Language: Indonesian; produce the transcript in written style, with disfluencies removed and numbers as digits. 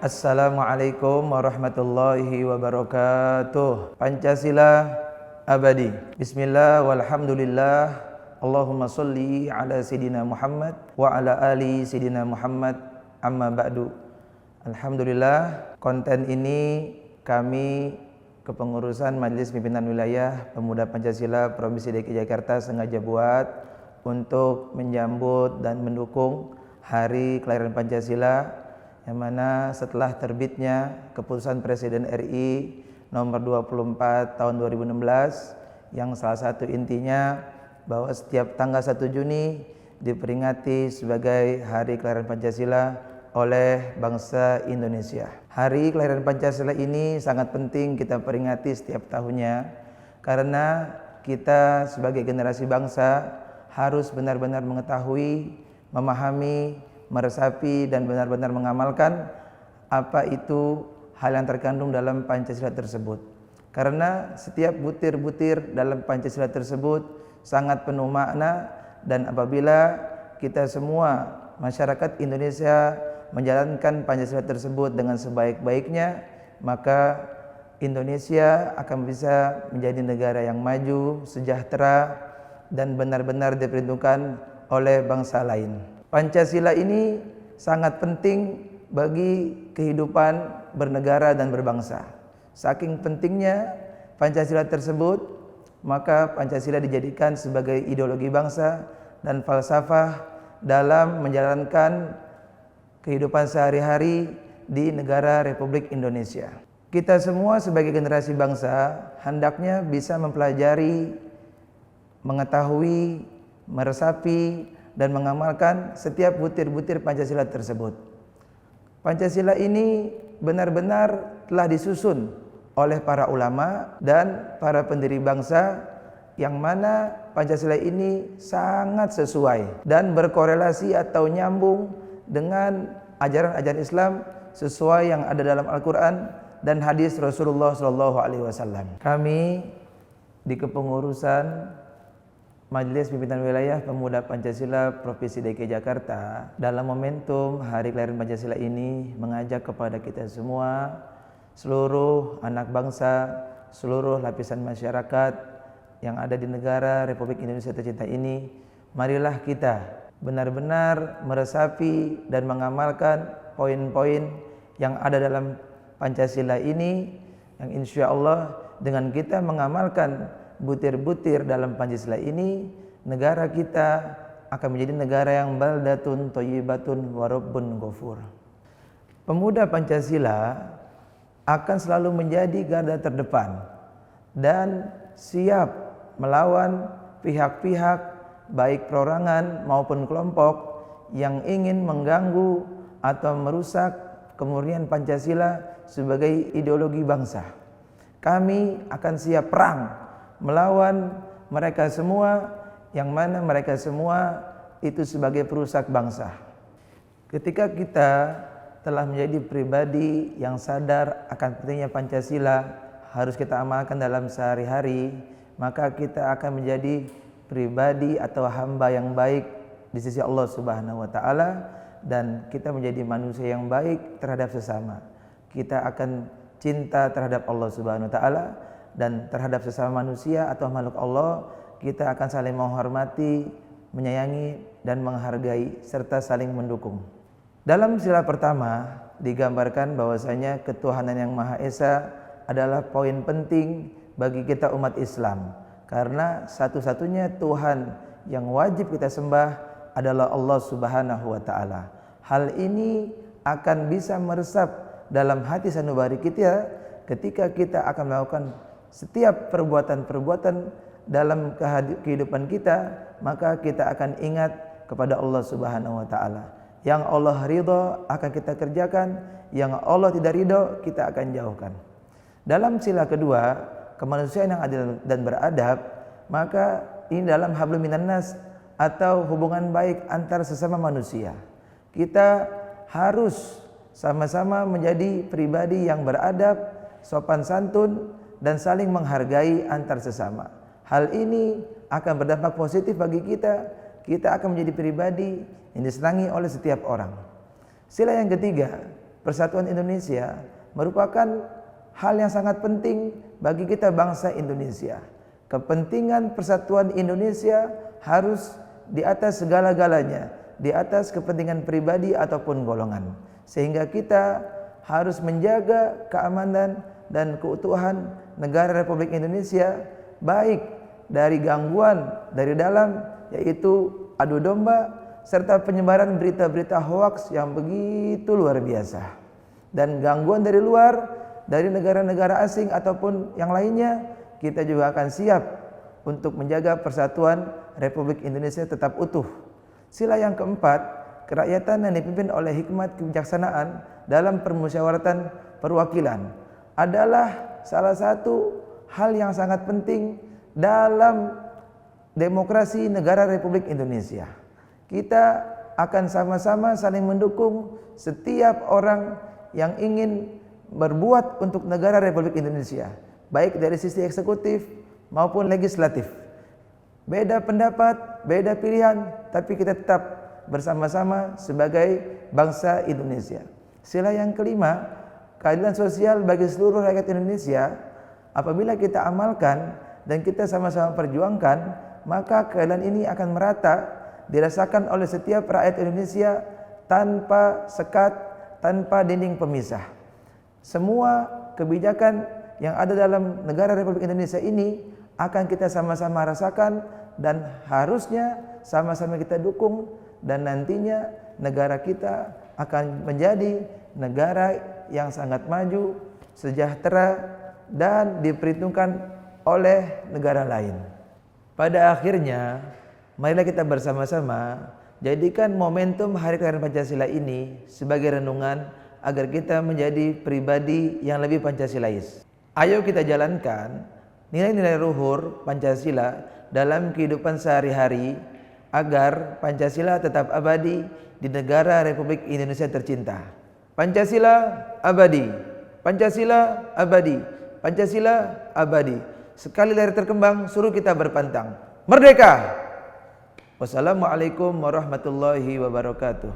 Assalamualaikum warahmatullahi wabarakatuh. Pancasila abadi. Bismillah walhamdulillah. Allahumma sholli ala Sayyidina Muhammad wa ala ali Sayyidina Muhammad, amma ba'du. Alhamdulillah, konten ini kami Kepengurusan Majelis Pimpinan Wilayah Pemuda Pancasila Provinsi DKI Jakarta sengaja buat untuk menyambut dan mendukung Hari Kelahiran Pancasila, yang mana setelah terbitnya keputusan Presiden RI nomor 24 tahun 2016 yang salah satu intinya bahwa setiap tanggal 1 Juni diperingati sebagai Hari Kelahiran Pancasila oleh bangsa Indonesia. Hari Kelahiran Pancasila ini sangat penting kita peringati setiap tahunnya karena kita sebagai generasi bangsa harus benar-benar mengetahui, memahami, meresapi dan benar-benar mengamalkan apa itu hal yang terkandung dalam Pancasila tersebut. Karena setiap butir-butir dalam Pancasila tersebut sangat penuh makna, dan apabila kita semua masyarakat Indonesia menjalankan Pancasila tersebut dengan sebaik-baiknya, maka Indonesia akan bisa menjadi negara yang maju, sejahtera, dan benar-benar diperhitungkan oleh bangsa lain. Pancasila ini sangat penting bagi kehidupan bernegara dan berbangsa. Saking pentingnya Pancasila tersebut, maka Pancasila dijadikan sebagai ideologi bangsa dan falsafah dalam menjalankan kehidupan sehari-hari di negara Republik Indonesia. Kita semua sebagai generasi bangsa hendaknya bisa mempelajari, mengetahui, meresapi, dan mengamalkan setiap butir-butir Pancasila tersebut. Pancasila ini benar-benar telah disusun oleh para ulama dan para pendiri bangsa, yang mana Pancasila ini sangat sesuai dan berkorelasi atau nyambung dengan ajaran-ajaran Islam sesuai yang ada dalam Al-Quran dan hadis Rasulullah SAW. Kami di Kepengurusan Majelis Pimpinan Wilayah Pemuda Pancasila Provinsi DKI Jakarta dalam momentum Hari Kelahiran Pancasila ini mengajak kepada kita semua, seluruh anak bangsa, seluruh lapisan masyarakat yang ada di negara Republik Indonesia tercinta ini, marilah kita benar-benar meresapi dan mengamalkan poin-poin yang ada dalam Pancasila ini, yang insya Allah dengan kita mengamalkan butir-butir dalam Pancasila ini, negara kita akan menjadi negara yang baldatun thayyibatun wa rabbun ghafur. Pemuda Pancasila akan selalu menjadi garda terdepan dan siap melawan pihak-pihak baik perorangan maupun kelompok yang ingin mengganggu atau merusak kemurnian Pancasila sebagai ideologi bangsa. Kami akan siap perang melawan mereka semua, yang mana mereka semua itu sebagai perusak bangsa. Ketika kita telah menjadi pribadi yang sadar akan pentingnya Pancasila harus kita amalkan dalam sehari-hari, maka kita akan menjadi pribadi atau hamba yang baik di sisi Allah Subhanahu wa taala, dan kita menjadi manusia yang baik terhadap sesama. Kita akan cinta terhadap Allah Subhanahu wa taala, dan terhadap sesama manusia atau makhluk Allah kita akan saling menghormati, menyayangi, dan menghargai serta saling mendukung. Dalam sila pertama digambarkan bahwasanya ketuhanan yang Maha Esa adalah poin penting bagi kita umat Islam, karena satu-satunya Tuhan yang wajib kita sembah adalah Allah Subhanahu wa taala. Hal ini akan bisa meresap dalam hati sanubari kita ketika kita akan melakukan setiap perbuatan-perbuatan dalam kehidupan kita, maka kita akan ingat kepada Allah Subhanahu wa taala. Yang Allah ridho akan kita kerjakan, yang Allah tidak ridho kita akan jauhkan. Dalam sila kedua, kemanusiaan yang adil dan beradab, maka ini dalam hablum minan nas atau hubungan baik antar sesama manusia. Kita harus sama-sama menjadi pribadi yang beradab, sopan santun, dan saling menghargai antar sesama. Hal ini akan berdampak positif bagi kita. Kita akan menjadi pribadi yang disenangi oleh setiap orang. Sila yang ketiga persatuan Indonesia merupakan hal yang sangat penting bagi kita bangsa Indonesia. Kepentingan persatuan Indonesia harus di atas segala-galanya, di atas kepentingan pribadi ataupun golongan. Sehingga kita harus menjaga keamanan dan keutuhan negara Republik Indonesia, baik dari gangguan dari dalam, yaitu adu domba, serta penyebaran berita-berita hoaks yang begitu luar biasa. Dan gangguan dari luar, dari negara-negara asing ataupun yang lainnya, kita juga akan siap untuk menjaga persatuan Republik Indonesia tetap utuh. Sila yang keempat, kerakyatan yang dipimpin oleh hikmat kebijaksanaan dalam permusyawaratan perwakilan adalah salah satu hal yang sangat penting dalam demokrasi negara Republik Indonesia. Kita akan sama-sama saling mendukung setiap orang yang ingin berbuat untuk negara Republik Indonesia, baik dari sisi eksekutif maupun legislatif. Beda pendapat, beda pilihan, tapi kita tetap bersama-sama sebagai bangsa Indonesia. Sila yang kelima, keadilan sosial bagi seluruh rakyat Indonesia. Apabila kita amalkan dan kita sama-sama perjuangkan, maka keadilan ini akan merata, dirasakan oleh setiap rakyat Indonesia tanpa sekat, tanpa dinding pemisah. Semua kebijakan yang ada dalam negara Republik Indonesia ini akan kita sama-sama rasakan dan harusnya sama-sama kita dukung, dan nantinya negara kita akan menjadi negara yang sangat maju, sejahtera, dan diperhitungkan oleh negara lain. Pada akhirnya, marilah kita bersama-sama jadikan momentum Hari Kelahiran Pancasila ini sebagai renungan agar kita menjadi pribadi yang lebih Pancasilais. Ayo kita jalankan nilai-nilai luhur Pancasila dalam kehidupan sehari-hari agar Pancasila tetap abadi di negara Republik Indonesia tercinta. Pancasila abadi, Pancasila abadi, Pancasila abadi. Sekali lahir terkembang, suruh kita berpantang. Merdeka! Wassalamualaikum warahmatullahi wabarakatuh.